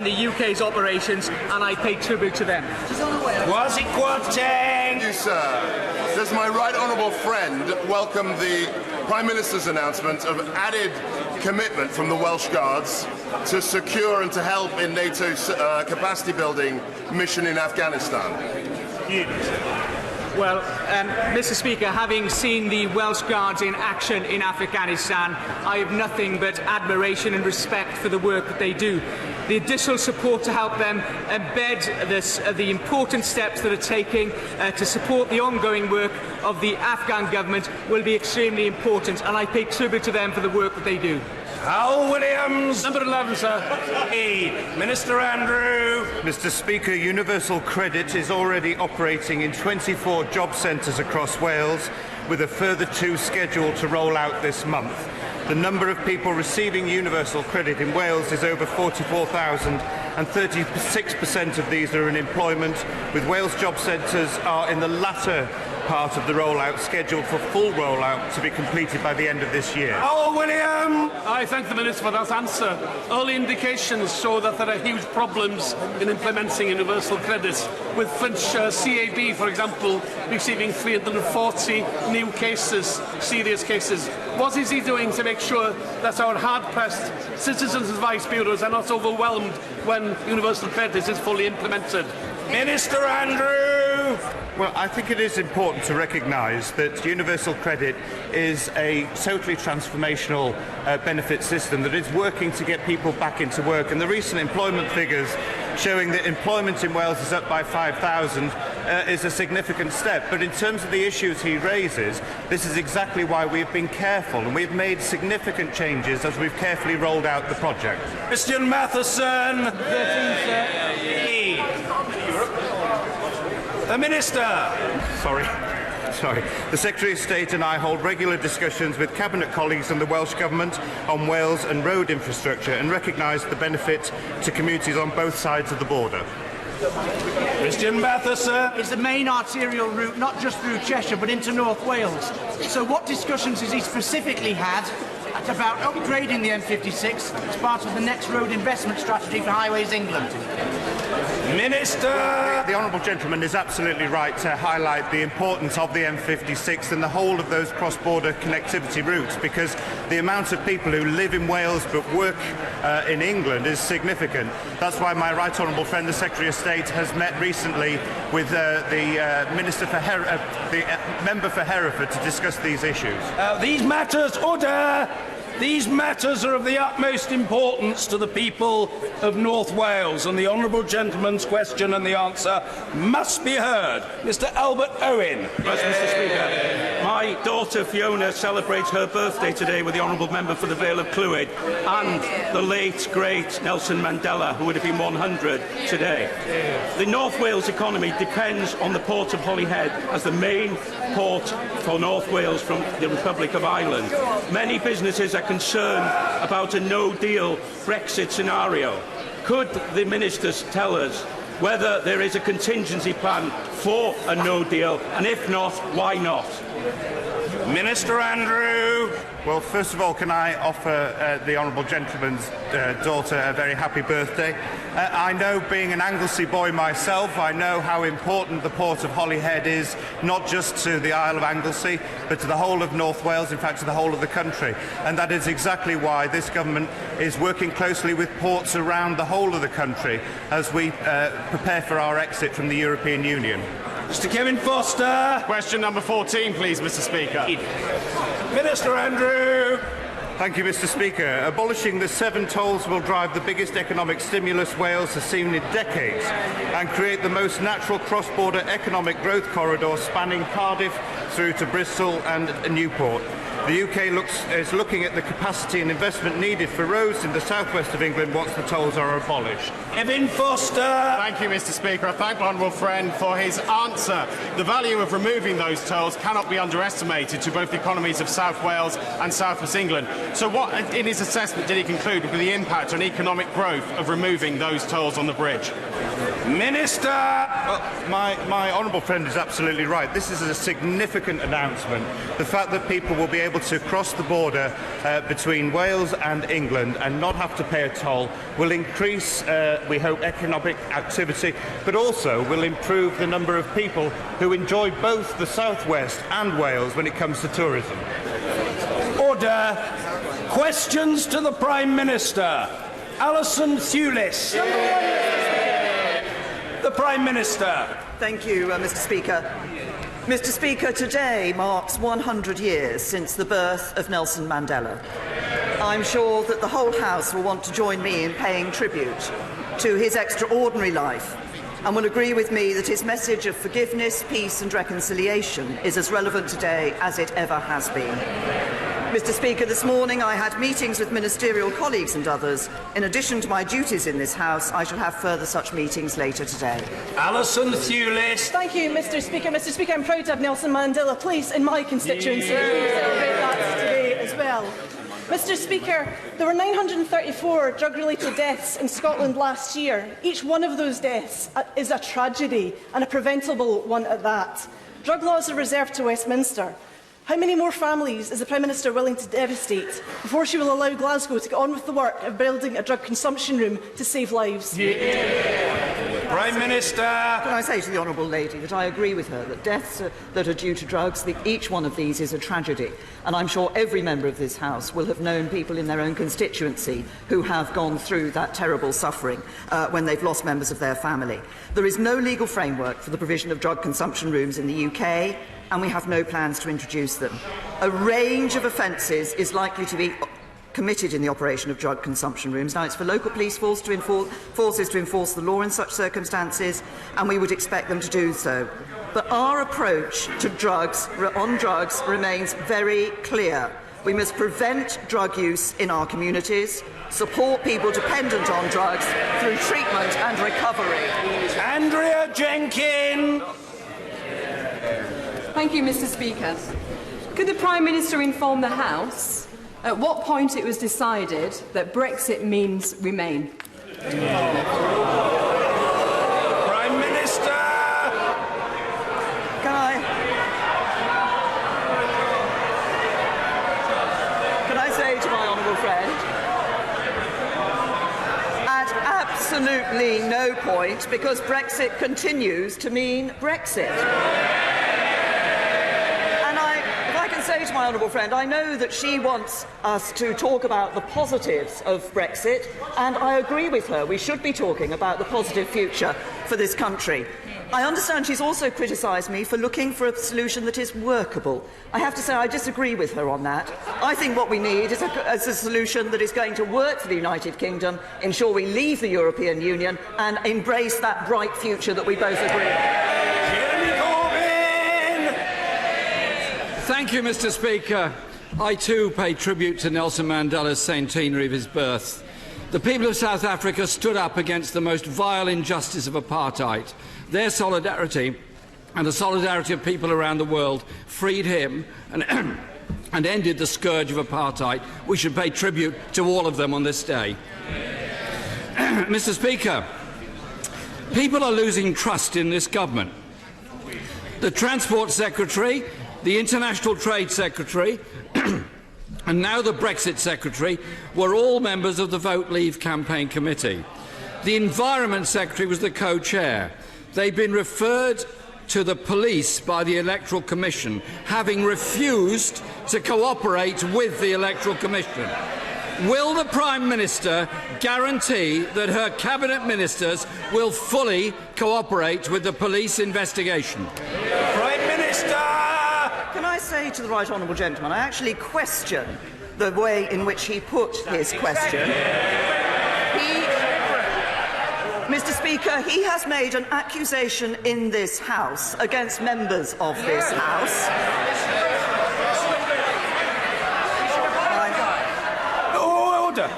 the UK's operations, and I pay tribute to them. Was it quoting? Thank you, sir. Does my right honourable friend welcome the Prime Minister's announcement of added commitment from the Welsh Guards to secure and to help in NATO's capacity building mission in Afghanistan? Well, Mr. Speaker, having seen the Welsh Guards in action in Afghanistan, I have nothing but admiration and respect for the work that they do. The additional support to help them embed the important steps that are taking to support the ongoing work of the Afghan government will be extremely important, and I pay tribute to them for the work that they do. Hal Williams. Number 11, sir. Minister Andrew. Mr. Speaker, Universal Credit is already operating in 24 job centres across Wales, with a further 2 scheduled to roll out this month. The number of people receiving Universal Credit in Wales is over 44,000, and 36% of these are in employment, with Wales job centres are in the latter part of the rollout, scheduled for full rollout to be completed by the end of this year. Oh, William! I thank the Minister for that answer. Early indications show that there are huge problems in implementing universal credit, with French CAB, for example, receiving 340 new cases, serious cases. What is he doing to make sure that our hard-pressed citizens' advice bureaus are not overwhelmed when universal credit is fully implemented? Minister Andrew! Well, I think it is important to recognise that Universal Credit is a totally transformational benefit system that is working to get people back into work. And the recent employment figures showing that employment in Wales is up by 5,000 is a significant step. But in terms of the issues he raises, this is exactly why we've been careful, and we've made significant changes as we've carefully rolled out the project. Christian Matheson. The Minister. Sorry. The Secretary of State and I hold regular discussions with Cabinet colleagues and the Welsh Government on Wales and road infrastructure, and recognise the benefit to communities on both sides of the border. Christian Matheson. It's the main arterial route, not just through Cheshire, but into North Wales. So what discussions has he specifically had about upgrading the M56 as part of the next road investment strategy for Highways England? Minister! The Honourable Gentleman is absolutely right to highlight the importance of the M56 and the whole of those cross-border connectivity routes, because the amount of people who live in Wales but work in England is significant. That's why my right honourable friend, the Secretary of State, has met recently with the member for Hereford to discuss these issues. These matters are of the utmost importance to the people of North Wales, and the Honourable Gentleman's question and the answer must be heard. Mr. Albert Owen. Yes, Mr. Speaker. My daughter Fiona celebrates her birthday today with the Honourable Member for the Vale of Clwyd and the late, great Nelson Mandela, who would have been 100 today. The North Wales economy depends on the port of Holyhead as the main port for North Wales from the Republic of Ireland. Many businesses are concerned about a no-deal Brexit scenario. Could the ministers tell us whether there is a contingency plan for a no-deal, and if not, why not? Minister Andrew. Well, first of all, can I offer the Honourable Gentleman's daughter a very happy birthday. I know, being an Anglesey boy myself, I know how important the port of Holyhead is, not just to the Isle of Anglesey, but to the whole of North Wales, in fact to the whole of the country. And that is exactly why this government is working closely with ports around the whole of the country as we prepare for our exit from the European Union. Mr. Kevin Foster. Question number 14, please, Mr. Speaker. Minister Andrew. Thank you, Mr. Speaker. Abolishing the 7 tolls will drive the biggest economic stimulus Wales has seen in decades and create the most natural cross-border economic growth corridor spanning Cardiff through to Bristol and Newport. The UK is looking at the capacity and investment needed for roads in the southwest of England once the tolls are abolished. Kevin Foster. Thank you, Mr. Speaker. I thank my honourable friend for his answer. The value of removing those tolls cannot be underestimated to both the economies of South Wales and South West England. So what, in his assessment, did he conclude would be the impact on economic growth of removing those tolls on the bridge? Minister. Well, my honourable friend is absolutely right. This is a significant announcement. The fact that people will be able able to cross the border between Wales and England and not have to pay a toll will increase, we hope, economic activity, but also will improve the number of people who enjoy both the South West and Wales when it comes to tourism. Order. Questions to the Prime Minister. Alison Thewlis. The Prime Minister. Thank you, Mr. Speaker. Mr. Speaker, today marks 100 years since the birth of Nelson Mandela. I'm sure that the whole House will want to join me in paying tribute to his extraordinary life and will agree with me that his message of forgiveness, peace and reconciliation is as relevant today as it ever has been. Mr. Speaker, this morning I had meetings with ministerial colleagues and others. In addition to my duties in this House, I shall have further such meetings later today. Alison Thewlis. Thank you, Mr. Speaker. Mr. Speaker, I'm proud to have Nelson Mandela Place in my constituency. We celebrate that today as well. Mr. Speaker, there were 934 drug-related deaths in Scotland last year. Each one of those deaths is a tragedy, and a preventable one at that. Drug laws are reserved to Westminster. How many more families is the Prime Minister willing to devastate before she will allow Glasgow to get on with the work of building a drug consumption room to save lives? Prime Minister. Can I say to the Honourable Lady that I agree with her that deaths that are due to drugs, each one of these is a tragedy. And I'm sure every member of this House will have known people in their own constituency who have gone through that terrible suffering when they've lost members of their family. There is no legal framework for the provision of drug consumption rooms in the UK, and we have no plans to introduce them. A range of offences is likely to be committed in the operation of drug consumption rooms. Now, it's for local police forces to enforce the law in such circumstances, and we would expect them to do so. But our approach to drugs remains very clear. We must prevent drug use in our communities, support people dependent on drugs through treatment and recovery. Andrea Jenkin. Thank you, Mr. Speaker. Could the Prime Minister inform the House at what point it was decided that Brexit means remain? Prime Minister. Can I say to my honourable friend, at absolutely no point, because Brexit continues to mean Brexit. Say to my honourable friend, I know that she wants us to talk about the positives of Brexit, and I agree with her. We should be talking about the positive future for this country. I understand she's also criticised me for looking for a solution that is workable. I have to say I disagree with her on that. I think what we need is a solution that is going to work for the United Kingdom, ensure we leave the European Union and embrace that bright future that we both agree on. Thank you, Mr. Speaker. I too pay tribute to Nelson Mandela's centenary of his birth. The people of South Africa stood up against the most vile injustice of apartheid. Their solidarity and the solidarity of people around the world freed him and ended the scourge of apartheid. We should pay tribute to all of them on this day. Mr. Speaker, people are losing trust in this government. The Transport Secretary, the International Trade Secretary and now the Brexit Secretary were all members of the Vote Leave campaign committee. The Environment Secretary was the co-chair. They've been referred to the police by the Electoral Commission, having refused to cooperate with the Electoral Commission. Will the Prime Minister guarantee that her Cabinet Ministers will fully cooperate with the police investigation? Prime Minister. Can I say to the right honourable gentleman, I actually question the way in which he put his question. Mr. Speaker, he has made an accusation in this House against members of this House. Order.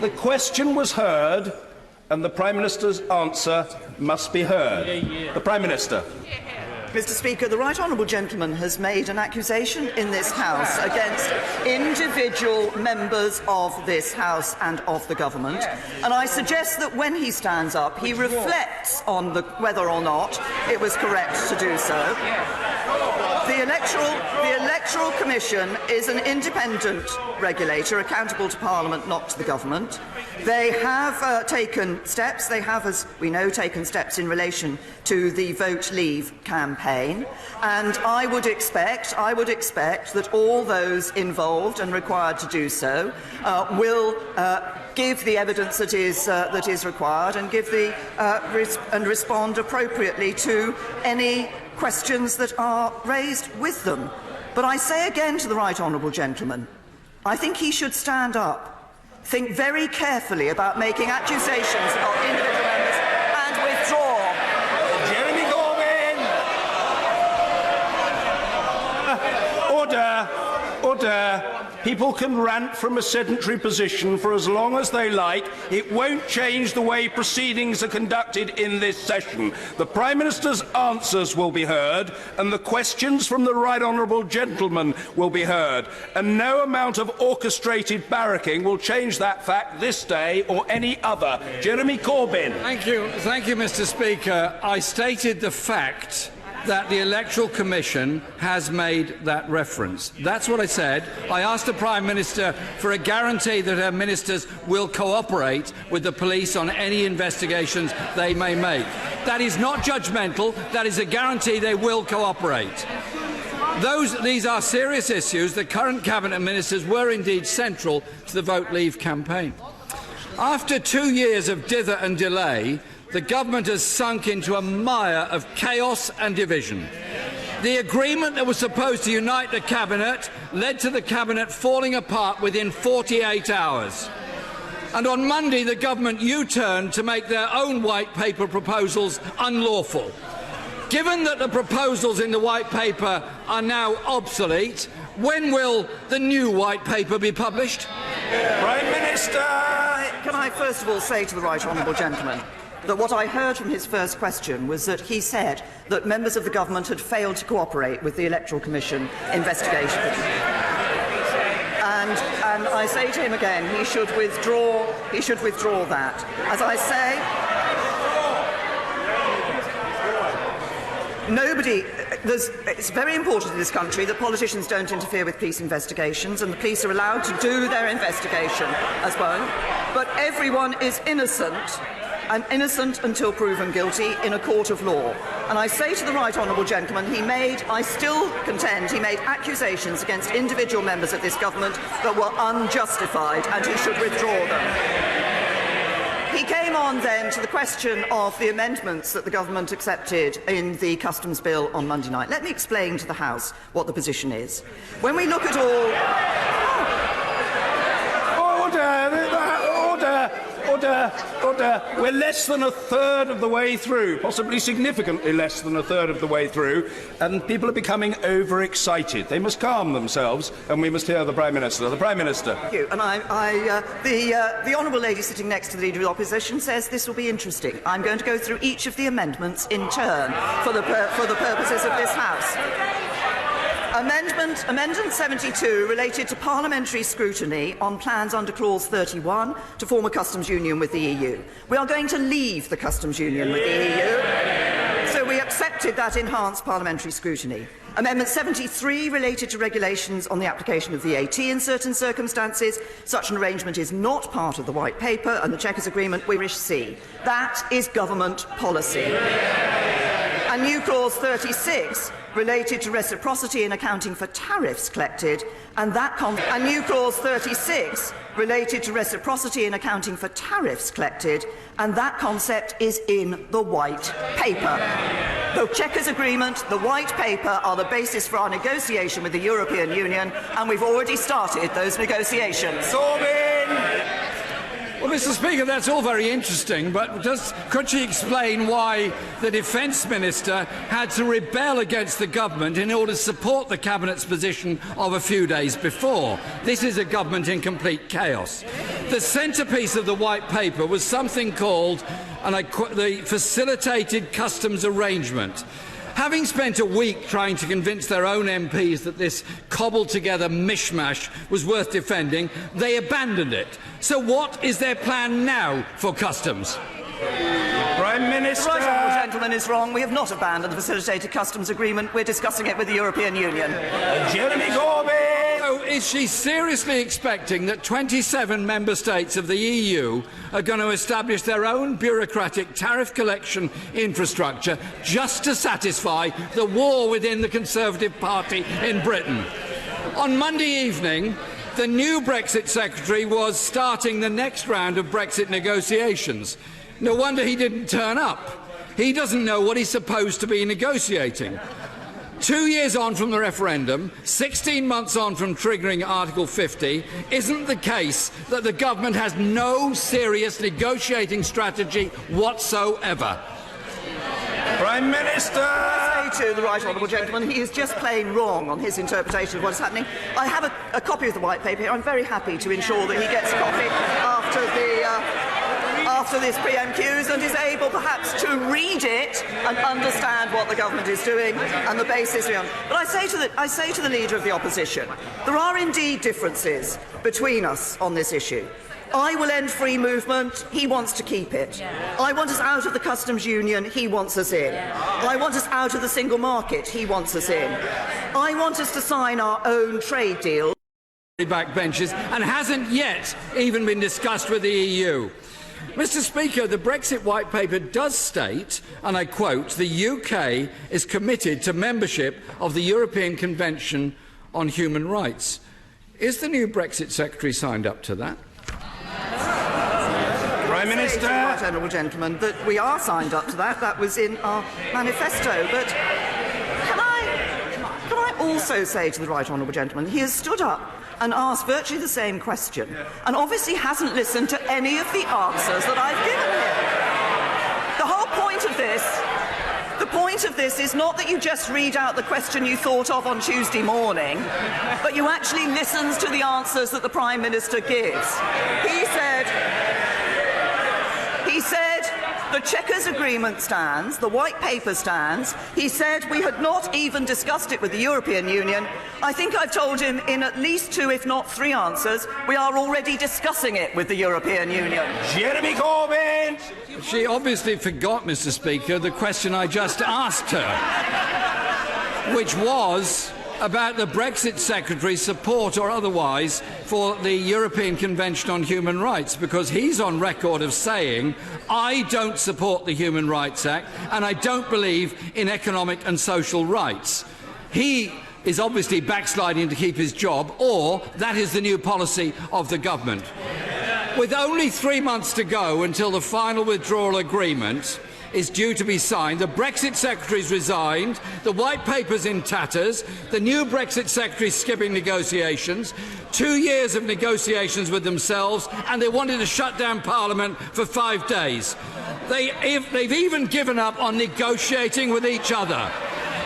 The question was heard, and the Prime Minister's answer must be heard. The Prime Minister. Mr. Speaker, the right honourable gentleman has made an accusation in this House against individual members of this House and of the government, and I suggest that when he stands up, he reflects on whether or not it was correct to do so. The Electoral Commission is an independent regulator accountable to Parliament, not to the government. They have taken steps. They have, as we know, taken steps in relation to the Vote Leave campaign, and I would expect that all those involved and required to do so will give the evidence that is required and give the and respond appropriately to any questions that are raised with them. But I say again to the right honourable gentleman, I think he should stand up, think very carefully about making accusations of individual members and withdraw. Jeremy Corbyn! Order! Order! People can rant from a sedentary position for as long as they like. It won't change the way proceedings are conducted in this session. The Prime Minister's answers will be heard, and the questions from the right honourable gentleman will be heard. And no amount of orchestrated barracking will change that fact this day or any other. Jeremy Corbyn. Thank you, Mr. Speaker. I stated the fact that the Electoral Commission has made that reference. That's what I said. I asked the Prime Minister for a guarantee that her ministers will cooperate with the police on any investigations they may make. That is not judgmental. That is a guarantee they will cooperate. These are serious issues. The current Cabinet Ministers were indeed central to the Vote Leave campaign. After 2 years of dither and delay, the government has sunk into a mire of chaos and division. The agreement that was supposed to unite the Cabinet led to the Cabinet falling apart within 48 hours. And on Monday, the government U-turned to make their own white paper proposals unlawful. Given that the proposals in the white paper are now obsolete, when will the new white paper be published? Prime Minister! Can I first of all say to the right honourable gentleman that what I heard from his first question was that he said that members of the government had failed to cooperate with the Electoral Commission investigation. And I say to him again, he should withdraw that. As I say, it's very important in this country that politicians don't interfere with police investigations, and the police are allowed to do their investigation as well. But everyone is innocent, and innocent until proven guilty in a court of law. And I say to the right honourable gentleman, I still contend he made accusations against individual members of this government that were unjustified, and he should withdraw them. He came on then to the question of the amendments that the government accepted in the customs bill on Monday night. Let me explain to the House what the position is. When we look at Order. We're less than a third of the way through, possibly significantly less than a third of the way through, and people are becoming overexcited. They must calm themselves, and we must hear the Prime Minister. The Prime Minister. Thank you. And the honourable lady sitting next to the Leader of the Opposition says this will be interesting. I'm going to go through each of the amendments in turn for the purposes of this House. Amendment 72 related to parliamentary scrutiny on plans under Clause 31 to form a customs union with the EU. We are going to leave the customs union with the EU, so we accepted that enhanced parliamentary scrutiny. Amendment 73 related to regulations on the application of VAT in certain circumstances. Such an arrangement is not part of the White Paper and the Chequers Agreement we wish to see. That is government policy. And new Clause 36 related to reciprocity in accounting for tariffs collected, and new Clause 36 related to reciprocity in accounting for tariffs collected, and that concept is in the White Paper. The Chequers Agreement, the White Paper are the basis for our negotiation with the European Union, and we've already started those negotiations. Corbyn! Well, Mr. Speaker, that's all very interesting, but could she explain why the Defence Minister had to rebel against the government in order to support the Cabinet's position of a few days before? This is a government in complete chaos. The centrepiece of the White Paper was something called, and I quote, the Facilitated Customs Arrangement. Having spent a week trying to convince their own MPs that this cobbled-together mishmash was worth defending, they abandoned it. So what is their plan now for customs? Prime Minister. The right honourable gentleman is wrong. We have not abandoned the facilitated customs agreement. We're discussing it with the European Union. Jeremy Corbyn. So is she seriously expecting that 27 member states of the EU are going to establish their own bureaucratic tariff collection infrastructure just to satisfy the war within the Conservative Party in Britain? On Monday evening, the new Brexit Secretary was starting the next round of Brexit negotiations. No wonder he didn't turn up. He doesn't know what he's supposed to be negotiating. 2 years on from the referendum, 16 months on from triggering Article 50, isn't the case that the government has no serious negotiating strategy whatsoever? Prime Minister. I say to the right honourable gentleman, he is just plain wrong on his interpretation of what is happening. I have a copy of the white paper. I'm very happy to ensure that he gets a copy after this PMQs and is able perhaps to read it and understand what the government is doing and the basis beyond. But I say to the Leader of the Opposition, there are indeed differences between us on this issue. I will end free movement, he wants to keep it. I want us out of the customs union, he wants us in. I want us out of the single market, he wants us in. I want us to sign our own trade deal. Backbenches and hasn't yet even been discussed with the EU. Mr. Speaker, the Brexit White Paper does state, and I quote, the UK is committed to membership of the European Convention on Human Rights. Is the new Brexit Secretary signed up to that? Prime Minister. Right, honourable gentleman, that we are signed up to that. That was in our manifesto. But can I also say to the right honourable gentleman, he has stood up and asked virtually the same question, and obviously hasn't listened to any of the answers that I've given him. The whole point of this is not that you just read out the question you thought of on Tuesday morning, but you actually listen to the answers that the Prime Minister gives. He said the Chequers Agreement stands, the White Paper stands. He said we had not even discussed it with the European Union. I think I've told him in at least 2, if not 3 answers, we are already discussing it with the European Union. Jeremy Corbyn. She obviously forgot, Mr. Speaker, the question I just asked her, which was about the Brexit Secretary's support or otherwise for the European Convention on Human Rights, because he's on record of saying, I don't support the Human Rights Act and I don't believe in economic and social rights. He is obviously backsliding to keep his job, or that is the new policy of the government. With only 3 months to go until the final withdrawal agreement is due to be signed, the Brexit Secretary's resigned, the White Paper's in tatters, the new Brexit Secretary's skipping negotiations, 2 years of negotiations with themselves, and they wanted to shut down Parliament for 5 days. They've even given up on negotiating with each other.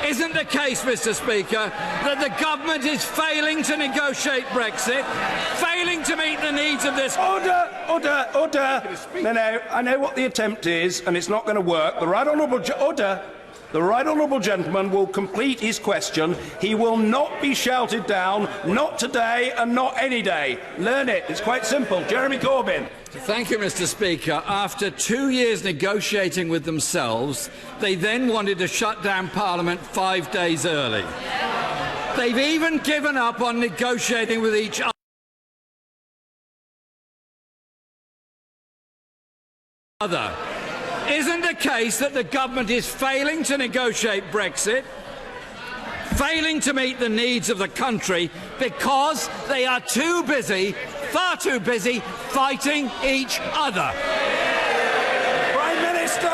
Isn't the case, Mr. Speaker, that the government is failing to negotiate Brexit, failing to meet the needs of this... Order! No, I know what the attempt is, and it's not going to work. The right honourable gentleman will complete his question. He will not be shouted down, not today and not any day. Learn it. It's quite simple. Jeremy Corbyn. Thank you, Mr. Speaker. After 2 years negotiating with themselves, they then wanted to shut down Parliament 5 days early. They've even given up on negotiating with each other. Isn't the case that the government is failing to negotiate Brexit, failing to meet the needs of the country because they are too busy, far too busy, fighting each other? Prime Minister!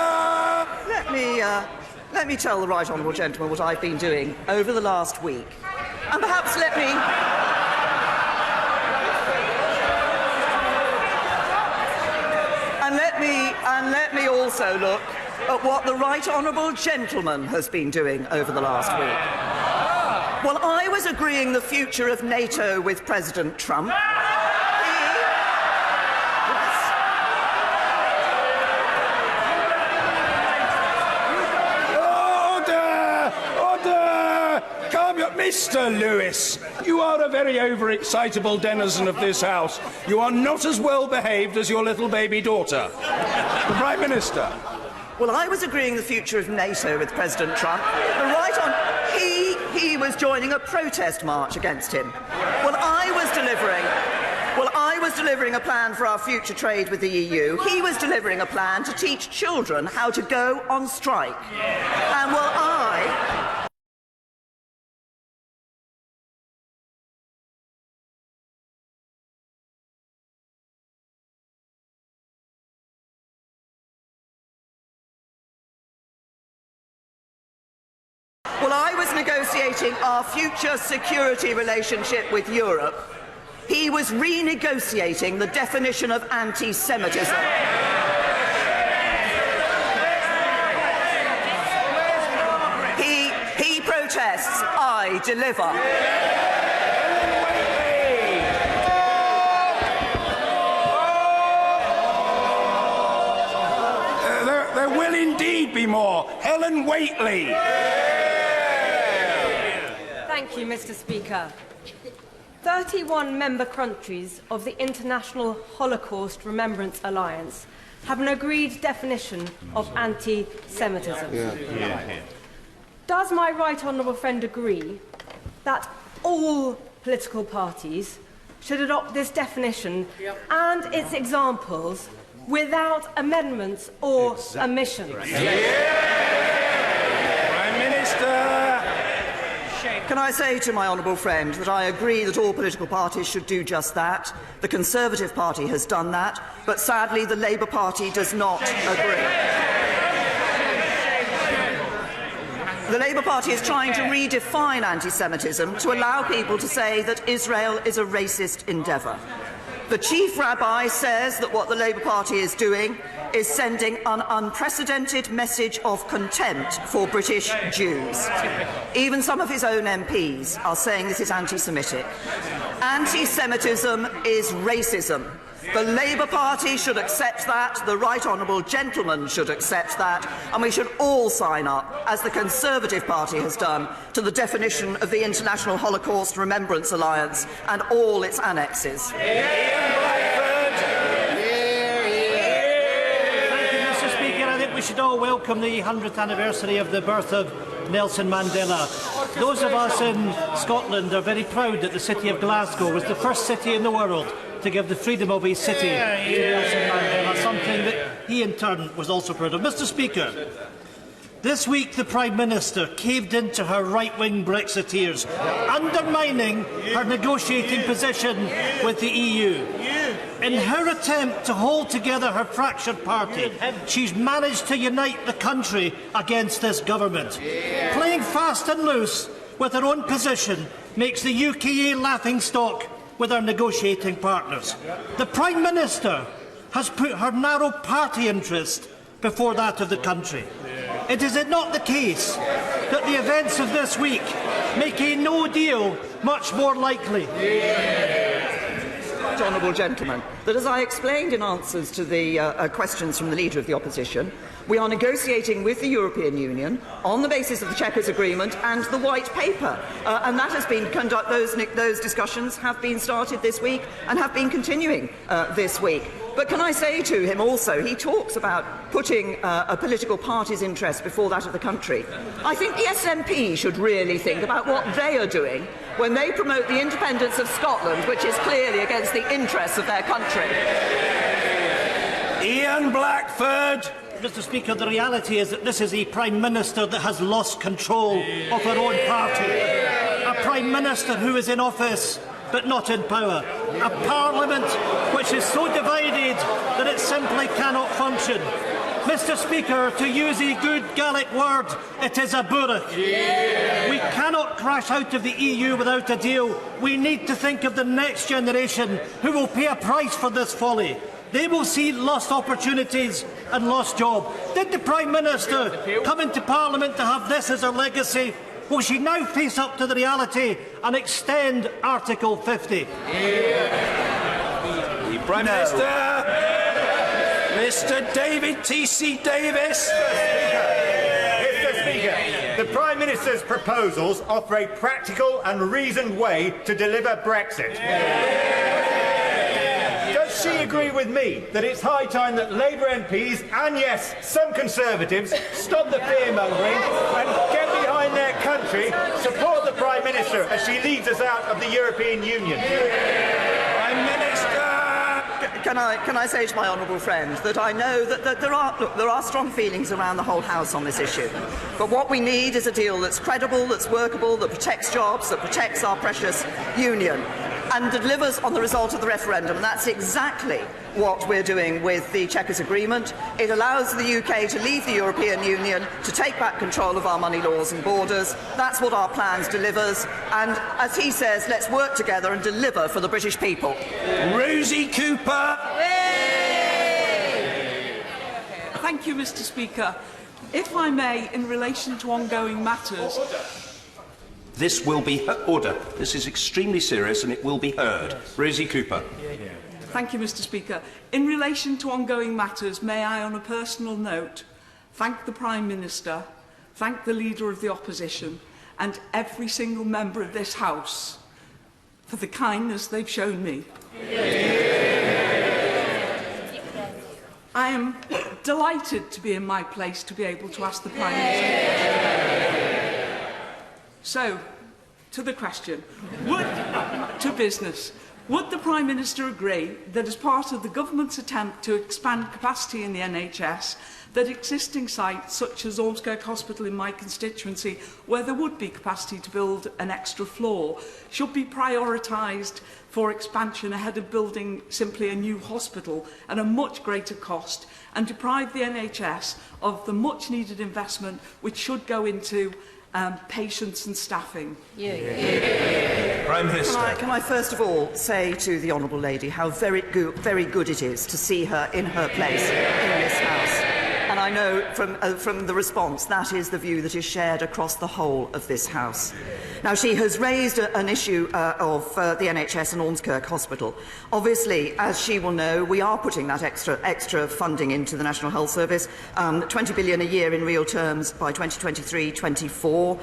Let me tell the right honourable gentleman what I've been doing over the last week. And perhaps let me also look at what the right honourable gentleman has been doing over the last week. While I was agreeing the future of NATO with President Trump, Mr. Lewis, you are a very overexcitable denizen of this House. You are not as well behaved as your little baby daughter. The Prime Minister. Well, I was agreeing the future of NATO with President Trump. The right on... He was joining a protest march against him. Well, I was delivering a plan for our future trade with the EU. He was delivering a plan to teach children how to go on strike. And well, I was negotiating our future security relationship with Europe. He was renegotiating the definition of anti-Semitism. He protests, I deliver. There will indeed be more. Helen Whately. Thank you, Mr. Speaker. 31 member countries of the International Holocaust Remembrance Alliance have an agreed definition of anti-Semitism. Does my right honourable friend agree that all political parties should adopt this definition and its examples without amendments or omissions? Prime Minister. Can I say to my honourable friend that I agree that all political parties should do just that. The Conservative Party has done that, but sadly the Labour Party does not agree. The Labour Party is trying to redefine anti-Semitism to allow people to say that Israel is a racist endeavour. The Chief Rabbi says that what the Labour Party is doing is sending an unprecedented message of contempt for British Jews. Even some of his own MPs are saying this is anti-Semitic. Anti-Semitism is racism. The Labour Party should accept that, the Right Honourable Gentleman should accept that, and we should all sign up, as the Conservative Party has done, to the definition of the International Holocaust Remembrance Alliance and all its annexes. We should all welcome the 100th anniversary of the birth of Nelson Mandela. Those of us in Scotland are very proud that the city of Glasgow was the first city in the world to give the freedom of his city to Nelson Mandela, something that he in turn was also proud of. Mr. Speaker, this week the Prime Minister caved into her right-wing Brexiteers, undermining her negotiating position with the EU. In her attempt to hold together her fractured party, she's managed to unite the country against this government. Playing fast and loose with her own position makes the UK a laughingstock with our negotiating partners. The Prime Minister has put her narrow party interest before that of the country. Is it not the case that the events of this week make a no deal much more likely? Honourable Gentleman, that as I explained in answers to the questions from the Leader of the Opposition, we are negotiating with the European Union on the basis of the Chequers Agreement and the White Paper, and that has been those discussions have been started this week and have been continuing this week. But can I say to him also, he talks about putting a political party's interest before that of the country. I think the SNP should really think about what they are doing when they promote the independence of Scotland, which is clearly against the interests of their country. Ian Blackford. Mr. Speaker, the reality is that this is a Prime Minister that has lost control of her own party. A Prime Minister who is in office but not in power. A Parliament which is so divided that it simply cannot function. Mr. Speaker, to use a good Gaelic word, it is a burach. We cannot crash out of the EU without a deal. We need to think of the next generation who will pay a price for this folly. They will see lost opportunities and lost jobs. Did the Prime Minister come into Parliament to have this as her legacy? Will she now face up to the reality and extend Article 50? Prime Minister. Mr. David T.C. Davis. Mr. Speaker, the Prime Minister's proposals offer a practical and reasoned way to deliver Brexit. Does does she agree with me that it's high time that Labour MPs, and yes, some Conservatives, stop the fear-mongering and get behind their country, support the Prime Minister as she leads us out of the European Union? Prime Minister! Can I say to my honourable friend that I know that there are strong feelings around the whole House on this issue. But what we need is a deal that's credible, that's workable, that protects jobs, that protects our precious union, and delivers on the result of the referendum. And that's exactly what we're doing with the Chequers Agreement. It allows the UK to leave the European Union, to take back control of our money laws and borders. That's what our plans delivers. And as he says, let's work together and deliver for the British people. Rosie Cooper. Thank you, Mr. Speaker. If I may, in relation to ongoing matters... This will be order. This is extremely serious and it will be heard. Rosie Cooper. Thank you, Mr. Speaker. In relation to ongoing matters, may I, on a personal note, thank the Prime Minister, thank the Leader of the Opposition and every single member of this House for the kindness they've shown me. I am delighted to be in my place to be able to ask the Prime Minister. So, to the question, to business. Would the Prime Minister agree that as part of the Government's attempt to expand capacity in the NHS, that existing sites such as Ormskirk Hospital in my constituency, where there would be capacity to build an extra floor, should be prioritised for expansion ahead of building simply a new hospital at a much greater cost, and deprive the NHS of the much needed investment which should go into patients and staffing? Prime Minister. Can I first of all say to the Honourable Lady how very good it is to see her in her place in this House. And I know from the response that is the view that is shared across the whole of this House. Now, she has raised an issue of the NHS and Ormskirk Hospital. Obviously, as she will know, we are putting that extra funding into the National Health Service, 20 billion a year in real terms by 2023-24.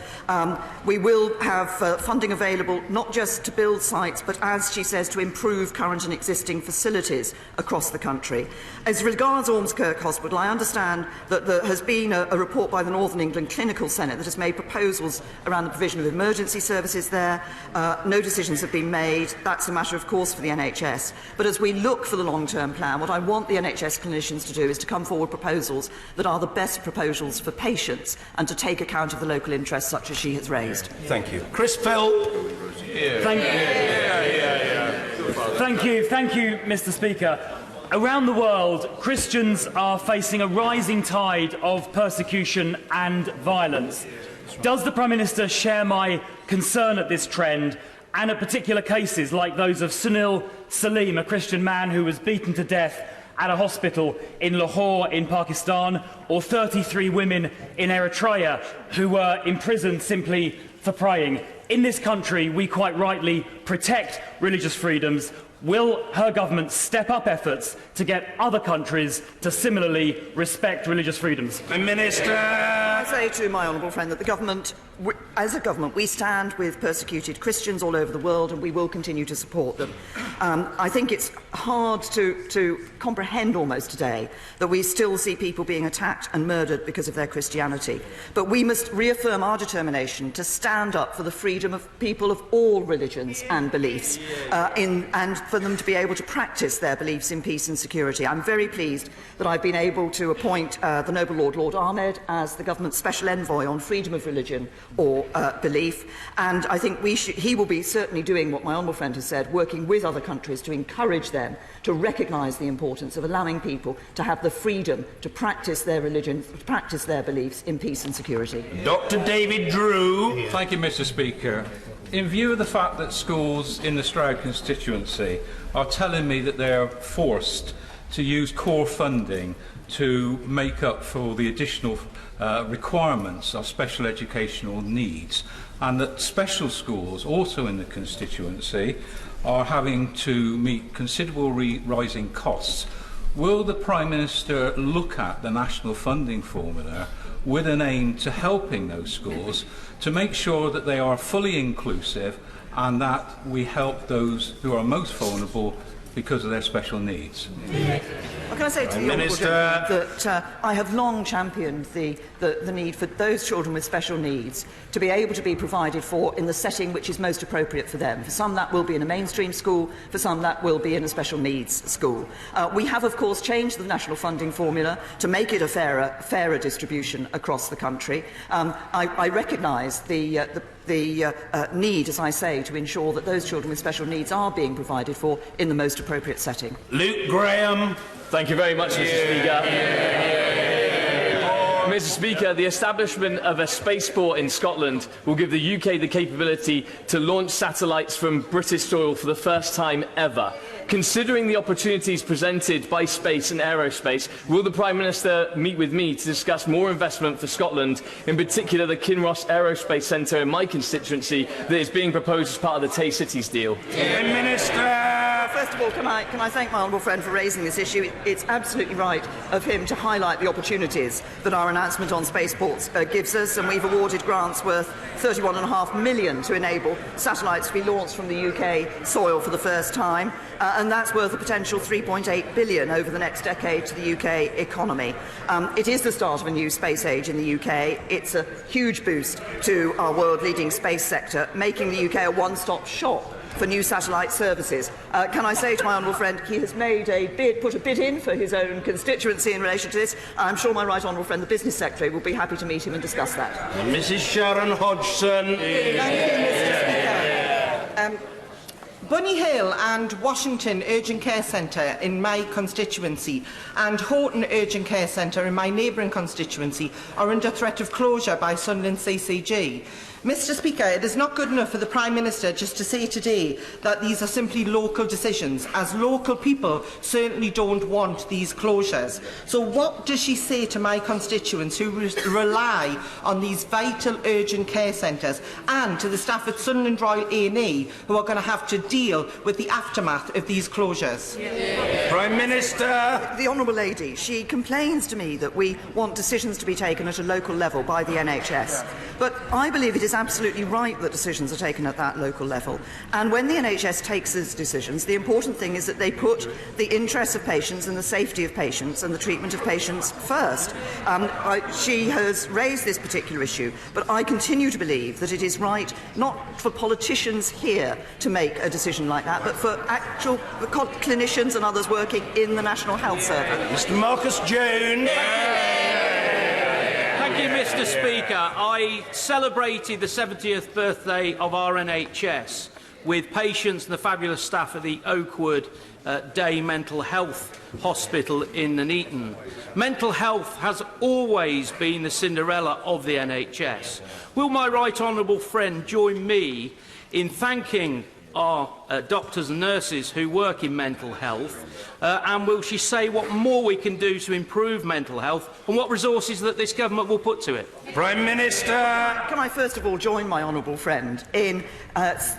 We will have funding available not just to build sites, but, as she says, to improve current and existing facilities across the country. As regards Ormskirk Hospital, I understand that there has been a report by the Northern England Clinical Senate that has made proposals around the provision of emergency services there. No decisions have been made. That's a matter, of course, for the NHS. But as we look for the long-term plan, what I want the NHS clinicians to do is to come forward proposals that are the best proposals for patients and to take account of the local interests such as she has raised. Thank you. Chris Phil. Thank you, Mr. Speaker. Around the world, Christians are facing a rising tide of persecution and violence. Does the Prime Minister share my concern at this trend and at particular cases like those of Sunil Salim, a Christian man who was beaten to death at a hospital in Lahore in Pakistan, or 33 women in Eritrea who were imprisoned simply for praying? In this country, we quite rightly protect religious freedoms. Will her government step up efforts to get other countries to similarly respect religious freedoms? The Minister. I say to my honourable friend that the government, as a government, we stand with persecuted Christians all over the world, and we will continue to support them. I think it's hard to comprehend almost today that we still see people being attacked and murdered because of their Christianity. But we must reaffirm our determination to stand up for the freedom of people of all religions and beliefs, and for them to be able to practice their beliefs in peace and security. I'm very pleased that I've been able to appoint the Noble Lord Ahmed as the government's special envoy on freedom of religion or belief, and I think he will be certainly doing what my honourable friend has said, working with other countries to encourage them to recognise the importance of allowing people to have the freedom to practice their religion, to practice their beliefs in peace and security. Dr. David Drew. Thank you, Mr. Speaker. In view of the fact that schools in the Stroud constituency are telling me that they are forced to use core funding to make up for the additional requirements of special educational needs, and that special schools also in the constituency are having to meet considerable rising costs, will the Prime Minister look at the national funding formula with an aim to helping those schools to make sure that they are fully inclusive and that we help those who are most vulnerable because of their special needs. Well, can I say to the Honourable Gentleman that I have long championed the need for those children with special needs to be able to be provided for in the setting which is most appropriate for them. For some that will be in a mainstream school, for some that will be in a special needs school. We have of course changed the national funding formula to make it a fairer distribution across the country. I recognise the need, as I say, to ensure that those children with special needs are being provided for in the most appropriate setting. Luke Graham. Thank you very much, Mr. Speaker. Mr. Speaker, the establishment of a spaceport in Scotland will give the UK the capability to launch satellites from British soil for the first time ever. Considering the opportunities presented by space and aerospace, will the Prime Minister meet with me to discuss more investment for Scotland, in particular the Kinross Aerospace Centre in my constituency that is being proposed as part of the Tay Cities deal? Prime Minister! First of all, can I thank my honourable friend for raising this issue. It's absolutely right of him to highlight the opportunities that our announcement on spaceports gives us, and we've awarded grants worth £31.5 million to enable satellites to be launched from the UK soil for the first time, and that's worth a potential £3.8 billion over the next decade to the UK economy. It is the start of a new space age in the UK. It's a huge boost to our world-leading space sector, making the UK a one-stop shop for new satellite services. Can I say to my honourable friend, he has made a bid, put a bid in for his own constituency in relation to this. I'm sure my right honourable friend, the Business Secretary, will be happy to meet him and discuss that. Mrs Sharon Hodgson. Thank you, Mr. Speaker. Bunny Hill and Washington Urgent Care Centre in my constituency and Horton Urgent Care Centre in my neighbouring constituency are under threat of closure by Sunderland CCG. Mr. Speaker, it is not good enough for the Prime Minister just to say today that these are simply local decisions, as local people certainly don't want these closures. So what does she say to my constituents who rely on these vital urgent care centres, and to the staff at Sunderland Royal A&E who are going to have to deal with the aftermath of these closures? Prime Minister. The Honourable Lady, she complains to me that we want decisions to be taken at a local level by the NHS. But I believe it is absolutely right that decisions are taken at that local level. And when the NHS takes these decisions, the important thing is that they put the interests of patients and the safety of patients and the treatment of patients first. She has raised this particular issue, but I continue to believe that it is right not for politicians here to make a decision like that, but for actual clinicians and others working in the National Health Service. Mr Marcus Jones. Thank you, Mr. Speaker. I celebrated the 70th birthday of our NHS with patients and the fabulous staff at the Oakwood Day Mental Health Hospital in Nuneaton. Mental health has always been the Cinderella of the NHS. Will my right honourable friend join me in thanking our doctors and nurses who work in mental health, and will she say what more we can do to improve mental health and what resources that this government will put to it? Prime Minister. Can I first of all join my honourable friend in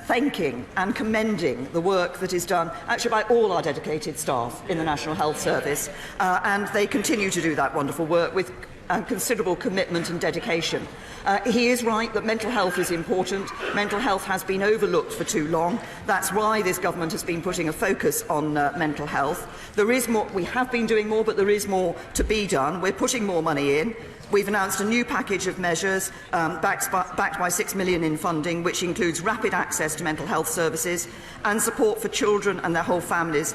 thanking and commending the work that is done actually by all our dedicated staff in the National Health Service, and they continue to do that wonderful work with considerable commitment and dedication. He is right that mental health is important. Mental health has been overlooked for too long. That's why this government has been putting a focus on mental health. There is more. We have been doing more, but there is more to be done. We're putting more money in. We've announced a new package of measures backed by £6 million in funding, which includes rapid access to mental health services and support for children and their whole families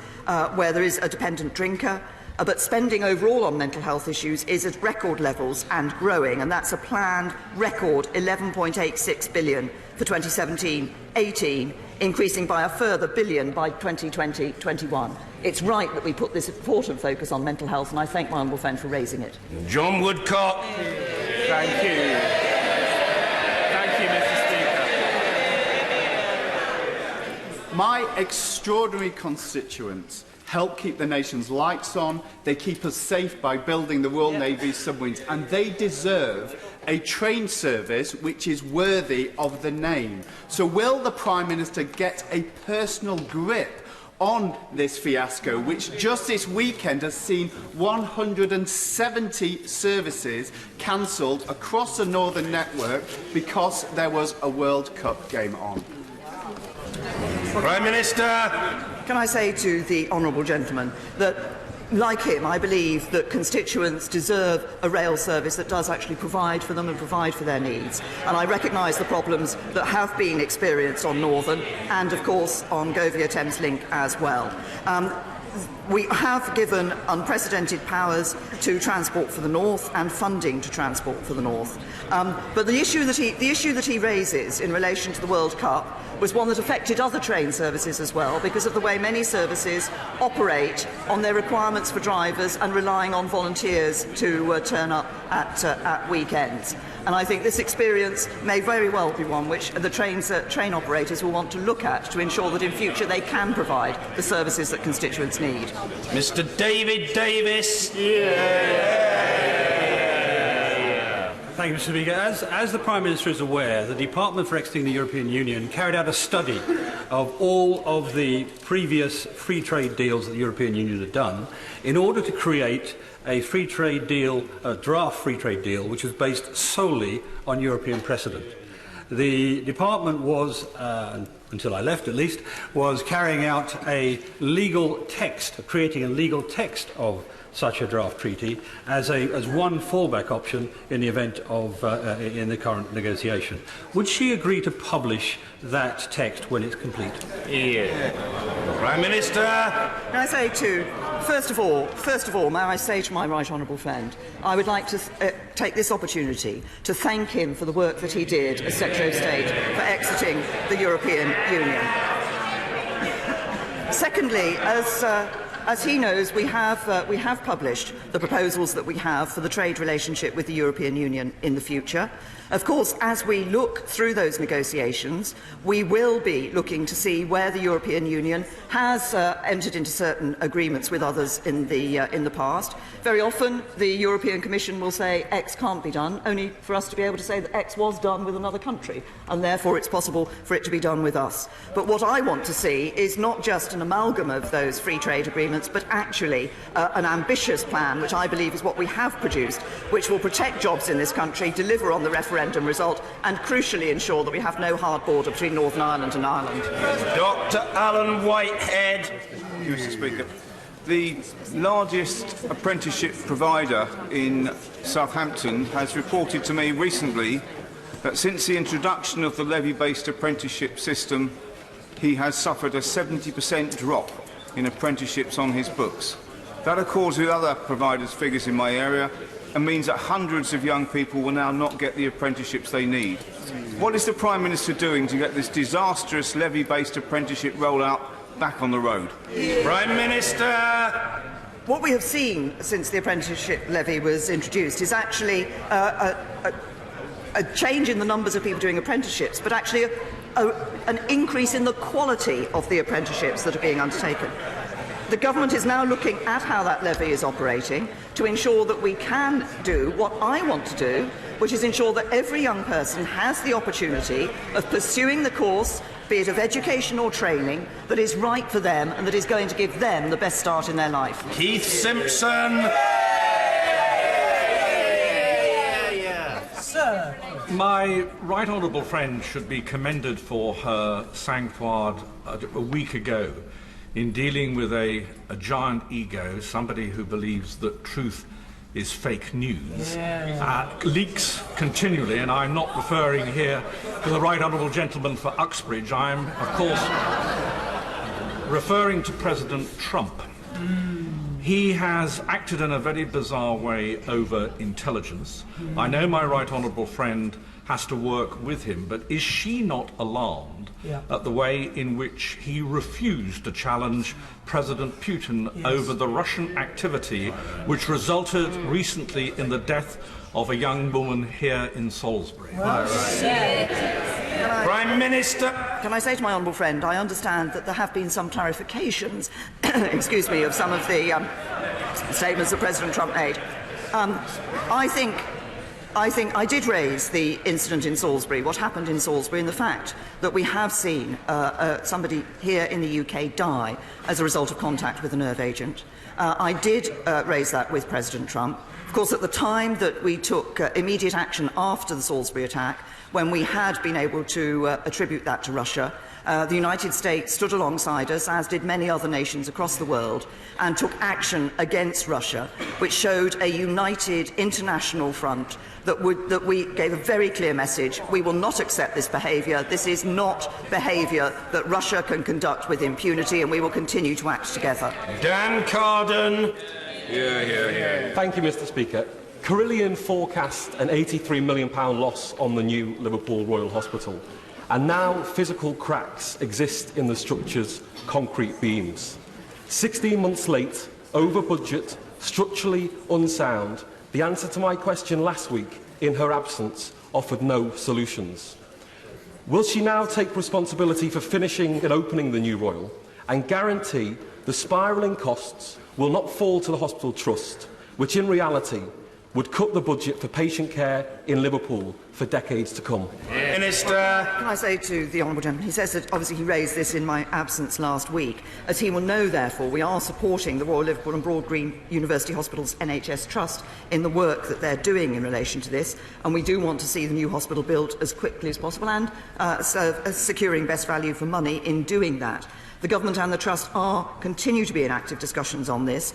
where there is a dependent drinker. But spending overall on mental health issues is at record levels and growing, and that's a planned record £11.86 billion for 2017-18, increasing by a further billion by 2020-21. It's right that we put this important focus on mental health, and I thank my honourable friend for raising it. John Woodcock. Thank you. Thank you, Mr. Speaker. My extraordinary constituents help keep the nation's lights on, they keep us safe by building the Royal Navy's submarines, and they deserve a train service which is worthy of the name. So will the Prime Minister get a personal grip on this fiasco, which just this weekend has seen 170 services cancelled across the Northern network because there was a World Cup game on? Prime Minister. Can I say to the honourable gentleman that, like him, I believe that constituents deserve a rail service that does actually provide for them and provide for their needs. And I recognise the problems that have been experienced on Northern and, of course, on Govia Thames Link as well. We have given unprecedented powers to Transport for the North and funding to Transport for the North. But the issue that he raises in relation to the World Cup was one that affected other train services as well, because of the way many services operate on their requirements for drivers and relying on volunteers to turn up at weekends. And I think this experience may very well be one which the train operators will want to look at to ensure that in future they can provide the services that constituents need. Mr. David Davis. Thank you, Mr. Speaker. As the Prime Minister is aware, the Department for Exiting the European Union carried out a study of all of the previous free trade deals that the European Union had done in order to create a free trade deal, a draft free trade deal, which was based solely on European precedent. The department was, until I left at least, was carrying out a legal text, creating a legal text of such a draft treaty as one fallback option in the event of in the current negotiation. Would she agree to publish that text when it's complete? Yeah. Prime Minister. Can I say first of all, may I say to my right honourable friend, I would like to take this opportunity to thank him for the work that he did as Secretary of State for exiting the European Union. Secondly, as he knows, we have published the proposals that we have for the trade relationship with the European Union in the future. Of course, as we look through those negotiations, we will be looking to see where the European Union has entered into certain agreements with others in the past. Very often, the European Commission will say X can't be done, only for us to be able to say that X was done with another country, and therefore it's possible for it to be done with us. But what I want to see is not just an amalgam of those free trade agreements, but actually an ambitious plan, which I believe is what we have produced, which will protect jobs in this country, deliver on the referendum result, and crucially ensure that we have no hard border between Northern Ireland and Ireland. Dr. Alan Whitehead. Thank you, Mr. Speaker. The largest apprenticeship provider in Southampton has reported to me recently that since the introduction of the levy-based apprenticeship system, he has suffered a 70% drop in apprenticeships on his books. That accords with other providers' figures in my area and means that hundreds of young people will now not get the apprenticeships they need. What is the Prime Minister doing to get this disastrous levy-based apprenticeship rollout back on the road? Prime Minister. What we have seen since the apprenticeship levy was introduced is actually a change in the numbers of people doing apprenticeships, but actually an increase in the quality of the apprenticeships that are being undertaken. The government is now looking at how that levy is operating to ensure that we can do what I want to do, which is ensure that every young person has the opportunity of pursuing the course, be it of education or training, that is right for them and that is going to give them the best start in their life. Keith Simpson. Sir. My right honourable friend should be commended for her sang-froid a week ago in dealing with a giant ego, somebody who believes that truth is fake news, leaks continually, and I'm not referring here to the right honourable gentleman for Uxbridge. I'm, of course, referring to President Trump. He has acted in a very bizarre way over intelligence. I know my right honourable friend has to work with him, but is she not alarmed at the way in which he refused to challenge President Putin over the Russian activity which resulted recently in the death of a young woman here in Salisbury? Prime Minister. Can I say to my honourable friend, I understand that there have been some clarifications, excuse me, of some of the statements that President Trump made. I think I think I did raise the incident in Salisbury, what happened in Salisbury, and the fact that we have seen somebody here in the UK die as a result of contact with a nerve agent. I did raise that with President Trump. Of course, at the time that we took immediate action after the Salisbury attack, when we had been able to attribute that to Russia, the United States stood alongside us, as did many other nations across the world, and took action against Russia, which showed a united international front that we gave a very clear message. We will not accept this behaviour. This is not behaviour that Russia can conduct with impunity, and we will continue to act together. Dan Carden. Thank you, Mr. Speaker. Carillion forecast an £83 million loss on the new Liverpool Royal Hospital, and now physical cracks exist in the structure's concrete beams. 16 months late, over budget, structurally unsound, the answer to my question last week, in her absence, offered no solutions. Will she now take responsibility for finishing and opening the new Royal and guarantee the spiralling costs will not fall to the hospital trust, which in reality would cut the budget for patient care in Liverpool for decades to come? Minister. Can I say to the honourable gentleman, he says that obviously he raised this in my absence last week. As he will know, therefore, we are supporting the Royal Liverpool and Broad Green University Hospitals NHS Trust in the work that they're doing in relation to this, and we do want to see the new hospital built as quickly as possible and securing best value for money in doing that. The Government and the Trust continue to be in active discussions on this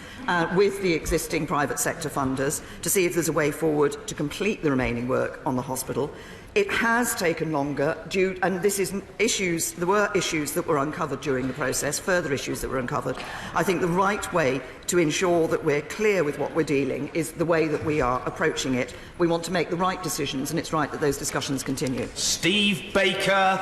with the existing private sector funders to see if there's a way forward to complete the remaining work on the hospital. It has taken longer and there were issues that were uncovered during the process, further issues that were uncovered. I think the right way to ensure that we're clear with what we're dealing is the way that we are approaching it. We want to make the right decisions, and it's right that those discussions continue. Steve Baker.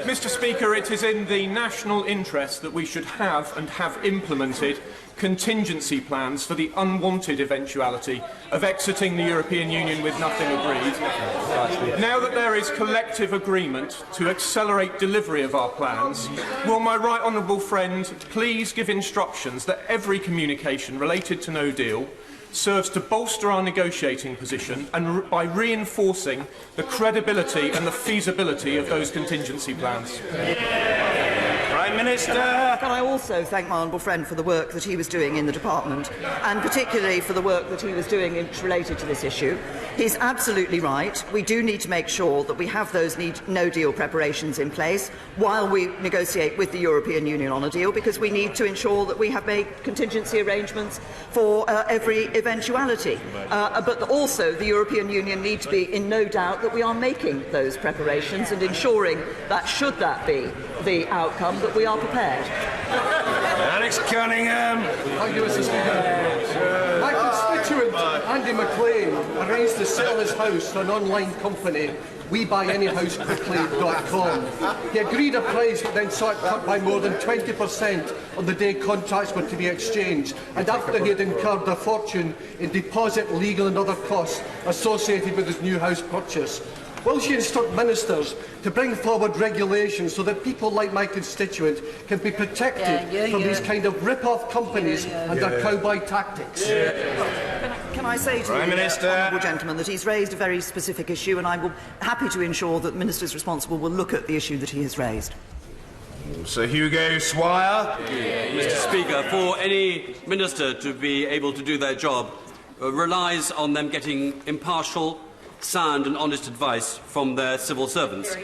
Mr. Speaker, it is in the national interest that we should have and have implemented contingency plans for the unwanted eventuality of exiting the European Union with nothing agreed. Now that there is collective agreement to accelerate delivery of our plans, will my right honourable friend please give instructions that every communication related to no deal serves to bolster our negotiating position and by reinforcing the credibility and the feasibility of those contingency plans. Prime Minister. Can I also thank my honourable friend for the work that he was doing in the department, and particularly for the work that he was doing related to this issue. He's absolutely right. We do need to make sure that we have those no-deal preparations in place while we negotiate with the European Union on a deal, because we need to ensure that we have made contingency arrangements for every eventuality. But also the European Union need to be in no doubt that we are making those preparations and ensuring that, should that be the outcome, that we are prepared. Alex Cunningham. Thank you, Mr. Speaker. My constituent, Andy McLean, arranged to sell his house to an online company, WeBuyAnyHouseQuickly.com. He agreed a price but then saw it cut by more than 20% on the day contracts were to be exchanged, and after he had incurred a fortune in deposit, legal and other costs associated with his new house purchase. Will she instruct ministers to bring forward regulations so that people like my constituent can be protected from these kind of rip-off companies and their cowboy tactics? Can I say to the honourable gentleman that he's raised a very specific issue, and I will be happy to ensure that ministers responsible will look at the issue that he has raised. Sir Hugo Swire. Mr. Speaker, for any minister to be able to do their job relies on them getting impartial, sound and honest advice from their civil servants.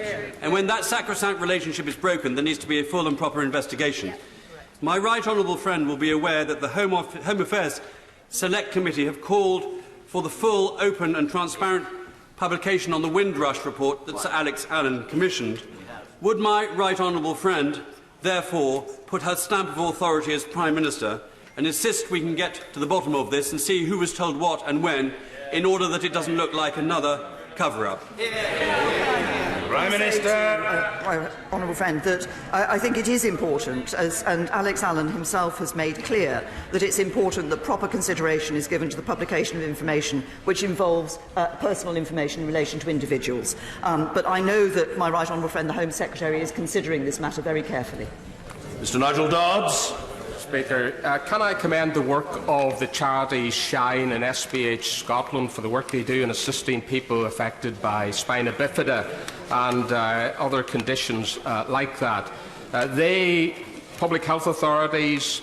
And when that sacrosanct relationship is broken, there needs to be a full and proper investigation. My right honourable friend will be aware that the Home Affairs Select Committee have called for the full, open and transparent publication on the Windrush report that Sir Alex Allen commissioned. Would my right honourable friend therefore put her stamp of authority as Prime Minister and insist we can get to the bottom of this and see who was told what and when, in order that it doesn't look like another cover-up? Prime Minister. Honourable friend, that I think it is important, and Alex Allen himself has made clear, that it's important that proper consideration is given to the publication of information which involves personal information in relation to individuals. But I know that my right honourable friend, the Home Secretary, is considering this matter very carefully. Mr Nigel Dodds. Speaker. Can I commend the work of the charities Shine and SBH Scotland for the work they do in assisting people affected by spina bifida and other conditions like that. Public health authorities,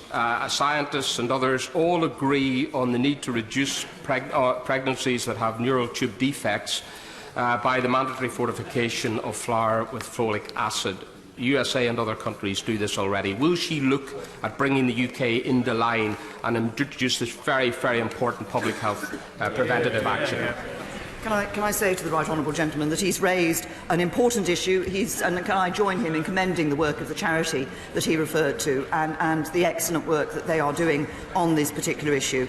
scientists and others all agree on the need to reduce pregnancies that have neural tube defects by the mandatory fortification of flour with folic acid. The USA and other countries do this already. Will she look at bringing the UK into line and introduce this very, very important public health preventative action? Can I say to the right honourable gentleman that he's raised an important issue, and can I join him in commending the work of the charity that he referred to and the excellent work that they are doing on this particular issue.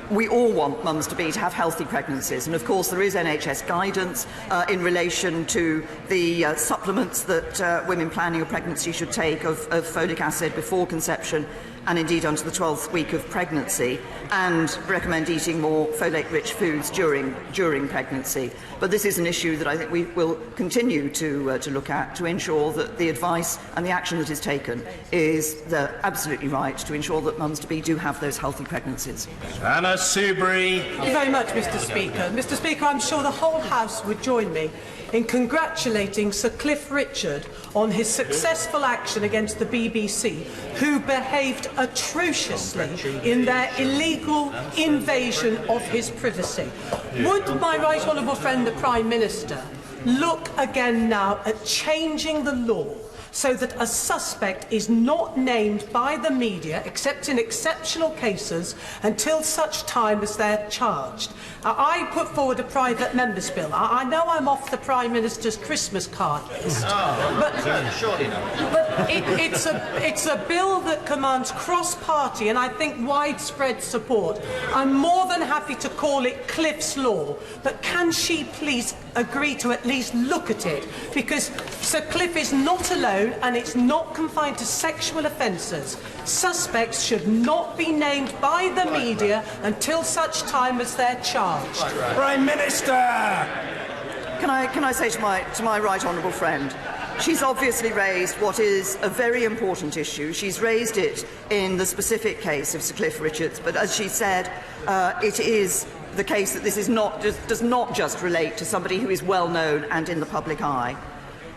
We all want mums to have healthy pregnancies, and of course there is NHS guidance in relation to the supplements that women planning a pregnancy should take of folic acid before conception and indeed unto the 12th week of pregnancy, and recommend eating more folate-rich foods during pregnancy. But this is an issue that I think we will continue to look at to ensure that the advice and the action that is taken is absolutely right to ensure that mums-to-be do have those healthy pregnancies. Anna Soubry. Thank you very much, Mr. Speaker. Mr. Speaker, I'm sure the whole House would join me in congratulating Sir Cliff Richard on his successful action against the BBC, who behaved atrociously in their illegal invasion of his privacy. Would my right honourable friend, the Prime Minister, look again now at changing the law so that a suspect is not named by the media, except in exceptional cases, until such time as they're charged? I put forward a private member's bill. I know I'm off the Prime Minister's Christmas card list, but it's a bill that commands cross-party and I think widespread support. I'm more than happy to call it Cliff's Law, but can she please agree to at least look at it? Because Sir Cliff is not alone and it's not confined to sexual offences. Suspects should not be named by the media until such time as they're charged. Prime Minister! Can I say to my right honourable friend, she's obviously raised what is a very important issue. She's raised it in the specific case of Sir Cliff Richards, but as she said, it is the case that this does not just relate to somebody who is well known and in the public eye.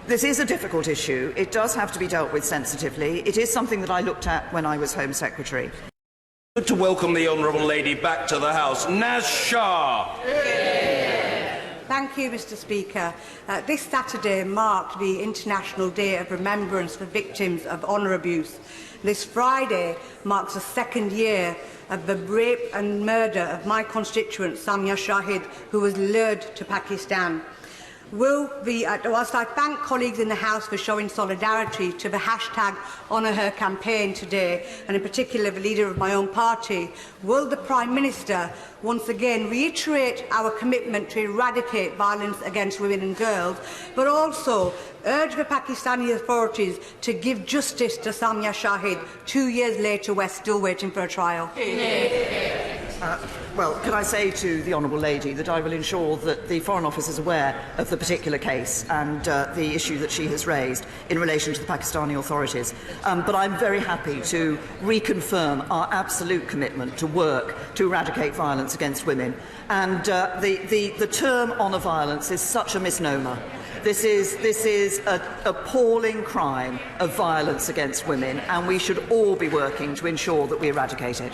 This is a difficult issue. It does have to be dealt with sensitively. It is something that I looked at when I was Home Secretary. Good to welcome the Honourable Lady back to the House. Naz Shah. Thank you, Mr. Speaker. This Saturday marked the International Day of Remembrance for Victims of Honour Abuse. This Friday marks the second year of the rape and murder of my constituent Samia Shahid, who was lured to Pakistan. Whilst I thank colleagues in the House for showing solidarity to the hashtag Honour Her campaign today, and in particular the leader of my own party, will the Prime Minister once again reiterate our commitment to eradicate violence against women and girls, but also urge the Pakistani authorities to give justice to Samia Shahid? 2 years later, we're still waiting for a trial. Well, can I say to the Honourable Lady that I will ensure that the Foreign Office is aware of the particular case and the issue that she has raised in relation to the Pakistani authorities. But I'm very happy to reconfirm our absolute commitment to work to eradicate violence against women. And the term honour violence is such a misnomer. This is an appalling crime of violence against women, and we should all be working to ensure that we eradicate it.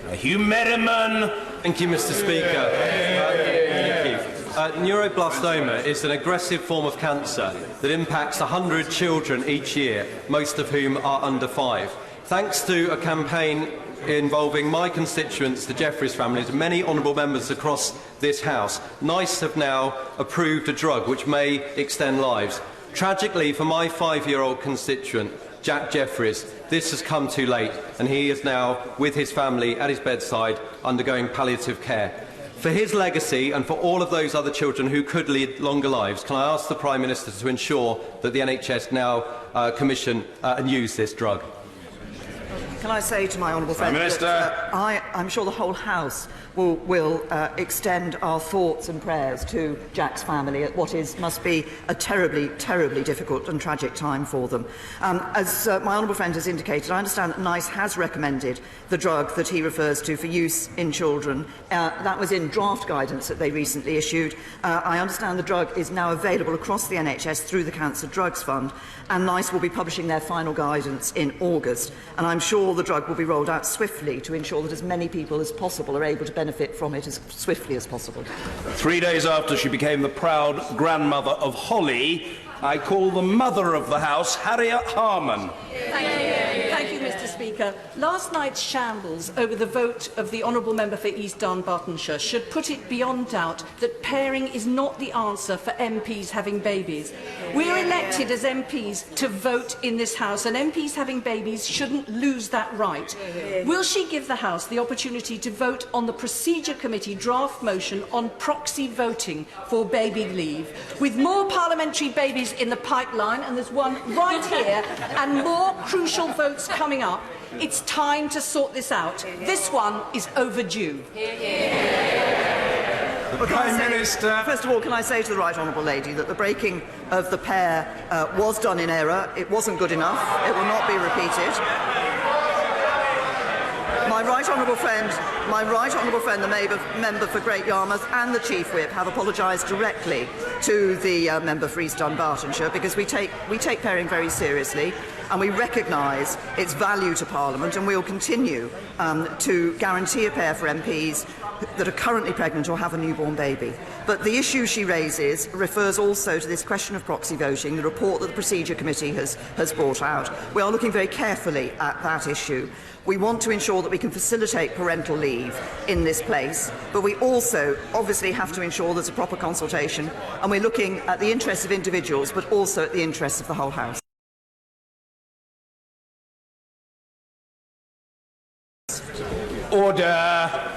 Hugh Merriman. Thank you, Mr. Speaker. Neuroblastoma is an aggressive form of cancer that impacts 100 children each year, most of whom are under 5. Thanks to a campaign involving my constituents, the Jeffries families, and many honourable members across this House, NICE have now approved a drug which may extend lives. Tragically, for my 5-year-old constituent, Jack Jeffries, this has come too late, and he is now, with his family at his bedside, undergoing palliative care. For his legacy and for all of those other children who could lead longer lives, can I ask the Prime Minister to ensure that the NHS now commission and use this drug? Can I say to my honourable Prime friend Minister. that I'm sure the whole House will extend our thoughts and prayers to Jack's family at what must be a terribly, terribly difficult and tragic time for them. As my honourable friend has indicated, I understand that NICE has recommended the drug that he refers to for use in children. That was in draft guidance that they recently issued. I understand the drug is now available across the NHS through the Cancer Drugs Fund, and NICE will be publishing their final guidance in August. And I'm sure the drug will be rolled out swiftly to ensure that as many people as possible are able to benefit from it as swiftly as possible. 3 days after she became the proud grandmother of Holly, I call the mother of the House, Harriet Harman. Thank you, Mr. Speaker. Last night's shambles over the vote of the honourable member for East Dunbartonshire should put it beyond doubt that pairing is not the answer for MPs having babies. We are elected as MPs to vote in this House, and MPs having babies shouldn't lose that right. Will she give the House the opportunity to vote on the Procedure Committee draft motion on proxy voting for baby leave, with more parliamentary babies in the pipeline, and there's one right here, and more crucial votes coming up? It's time to sort this out. This one is overdue. Prime Minister. First of all, can I say to the right honourable lady that the breaking of the pair was done in error. It wasn't good enough. It will not be repeated. My right honourable friend, the member for Great Yarmouth, and the Chief Whip have apologised directly to the member for East Dunbartonshire, because we take pairing very seriously, and we recognise its value to Parliament, and we will continue to guarantee a pair for MPs that are currently pregnant or have a newborn baby. But the issue she raises refers also to this question of proxy voting, the report that the Procedure Committee has brought out. We are looking very carefully at that issue. We want to ensure that we can facilitate parental leave in this place, but we also obviously have to ensure there's a proper consultation, and we're looking at the interests of individuals, but also at the interests of the whole House. Order.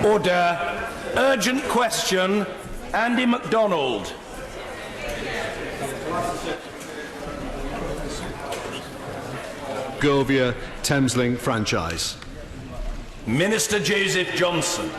Order. Urgent question. Andy MacDonald. Govia Thameslink franchise. Minister Joseph Johnson.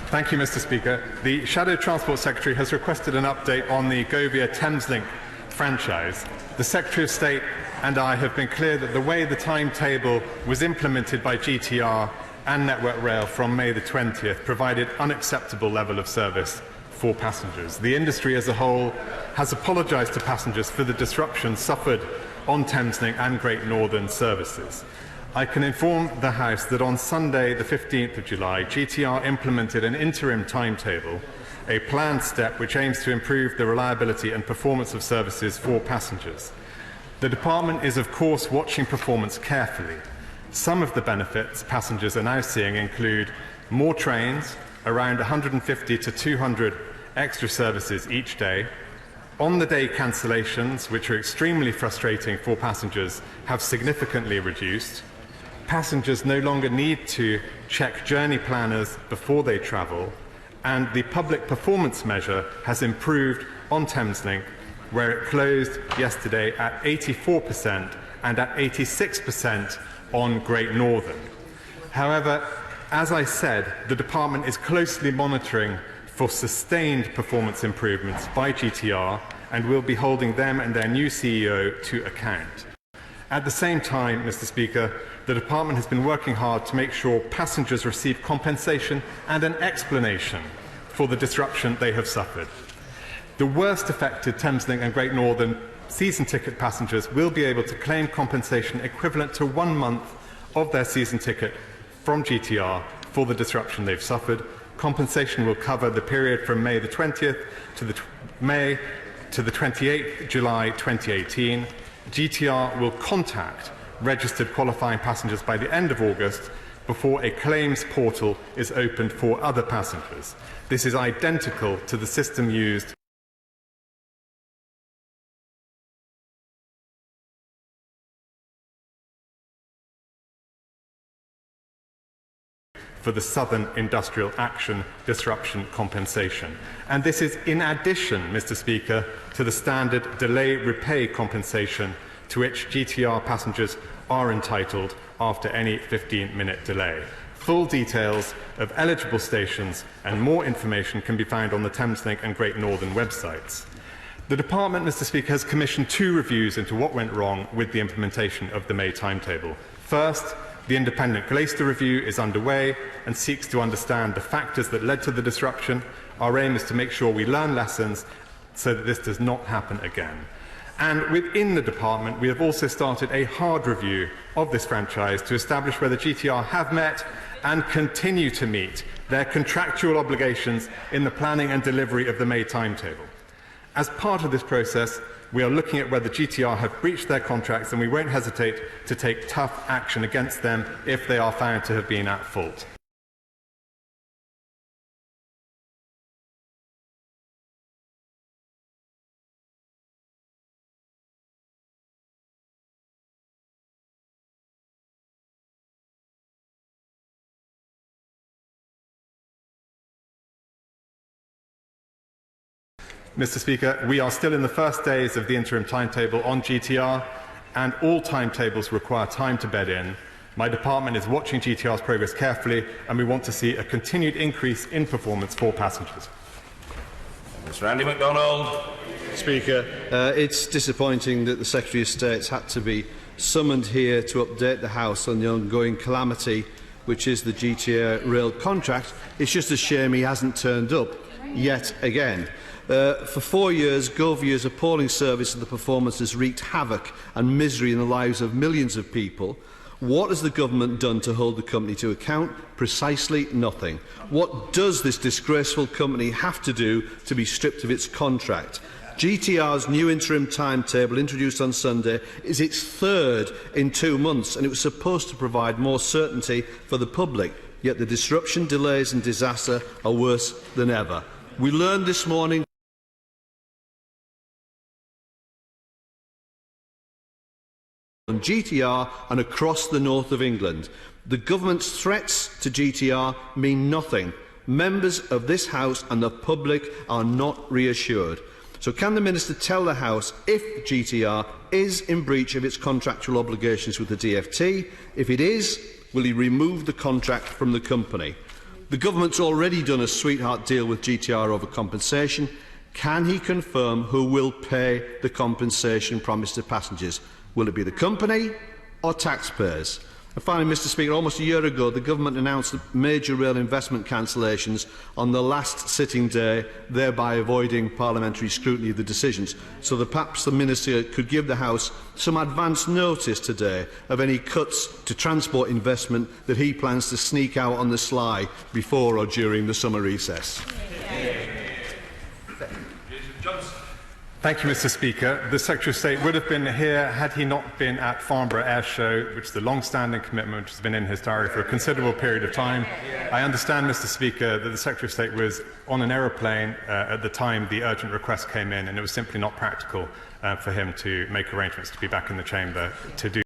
Thank you, Mr. Speaker. The Shadow Transport Secretary has requested an update on the Govia Thameslink franchise. The Secretary of State and I have been clear that the way the timetable was implemented by GTR and Network Rail from May the 20th provided unacceptable level of service for passengers. The industry as a whole has apologised to passengers for the disruption suffered on Thameslink and Great Northern services. I can inform the House that on Sunday the 15th of July, GTR implemented an interim timetable, a planned step which aims to improve the reliability and performance of services for passengers. The Department is of course watching performance carefully. Some of the benefits passengers are now seeing include more trains, around 150 to 200 extra services each day. On-the-day cancellations, which are extremely frustrating for passengers, have significantly reduced. Passengers no longer need to check journey planners before they travel, and the public performance measure has improved on Thameslink, where it closed yesterday at 84% and at 86% on Great Northern. However, as I said, the Department is closely monitoring for sustained performance improvements by GTR and will be holding them and their new CEO to account. At the same time, Mr. Speaker, the Department has been working hard to make sure passengers receive compensation and an explanation for the disruption they have suffered. The worst affected Thameslink and Great Northern season ticket passengers will be able to claim compensation equivalent to 1 month of their season ticket from GTR for the disruption they've suffered. Compensation will cover the period from May the 20th to the 28th July 2018. GTR will contact registered qualifying passengers by the end of August before a claims portal is opened for other passengers. This is identical to the system used for the Southern Industrial Action disruption compensation. And this is in addition, Mr. Speaker, to the standard delay repay compensation to which GTR passengers are entitled after any 15-minute delay. Full details of eligible stations and more information can be found on the Thameslink and Great Northern websites. The Department, Mr. Speaker, has commissioned 2 reviews into what went wrong with the implementation of the May timetable. First, the independent Glaister review is underway and seeks to understand the factors that led to the disruption. Our aim is to make sure we learn lessons so that this does not happen again. And within the Department, we have also started a hard review of this franchise to establish whether GTR have met and continue to meet their contractual obligations in the planning and delivery of the May timetable. As part of this process, we are looking at whether GTR have breached their contracts, and we won't hesitate to take tough action against them if they are found to have been at fault. Mr. Speaker, we are still in the first days of the interim timetable on GTR, and all timetables require time to bed in. My department is watching GTR's progress carefully, and we want to see a continued increase in performance for passengers. Mr. Andy MacDonald. Speaker, it's disappointing that the Secretary of State's had to be summoned here to update the House on the ongoing calamity, which is the GTR rail contract. It's just a shame he hasn't turned up yet again. For 4 years, Govia's appalling service of the performance has wreaked havoc and misery in the lives of millions of people. What has the government done to hold the company to account? Precisely nothing. What does this disgraceful company have to do to be stripped of its contract? GTR's new interim timetable, introduced on Sunday, is its 3rd in 2 months, and it was supposed to provide more certainty for the public. Yet the disruption, delays and disaster are worse than ever. We learned this morning on GTR and across the north of England. The government's threats to GTR mean nothing. Members of this House and the public are not reassured. So can the Minister tell the House if GTR is in breach of its contractual obligations with the DfT? If it is, will he remove the contract from the company? The government's already done a sweetheart deal with GTR over compensation. Can he confirm who will pay the compensation promised to passengers? Will it be the company or taxpayers? And finally, Mr. Speaker, almost a year ago, the government announced major rail investment cancellations on the last sitting day, thereby avoiding parliamentary scrutiny of the decisions. So that perhaps the Minister could give the House some advance notice today of any cuts to transport investment that he plans to sneak out on the sly before or during the summer recess. Thank you, Mr. Speaker. The Secretary of State would have been here had he not been at Farnborough Air Show, which is a long-standing commitment which has been in his diary for a considerable period of time. I understand, Mr. Speaker, that the Secretary of State was on an aeroplane at the time the urgent request came in, and it was simply not practical for him to make arrangements to be back in the chamber to do